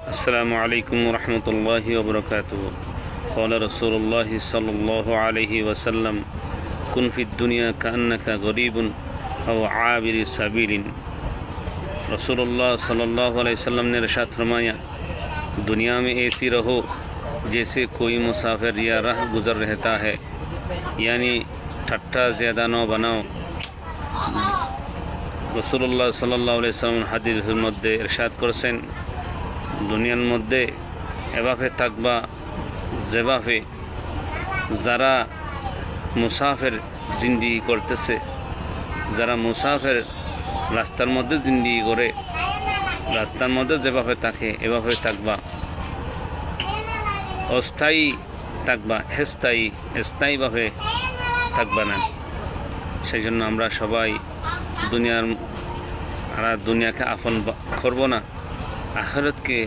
السلام عليكم ورحمة الله وبركاته. قال رسول الله صلى الله عليه وسلم كن في الدنيا كأنك غريب أو عابر سبيل. رسول الله صلى الله عليه وسلم نے ارشاد فرمایا دنیا میں ایسی رہو جیسے کوئی مسافر یا راہ گزر رہتا ہے، یعنی ٹھٹا زیادہ نہ بناؤ। রাসূলুল্লাহ সাল্লাল্লাহু আলাইহি ওয়াসাল্লাম হাদিসের মধ্যে ইরশাদ করেছেন দুনিয়ার মধ্যে এভাবে থাকবা যেভাবে যারা মুসাফির জিন্দেগি করতেছে, যারা মুসাফির রাস্তার মধ্যে জিন্দেগি করে, রাস্তার মধ্যে যেভাবে থাকে এভাবে থাকবা, অস্থায়ী থাকবা, স্থায়ীভাবে থাকবা না। সেই জন্য আমরা সবাই দুনিয়াকে আপন করব না, আখিরাতকে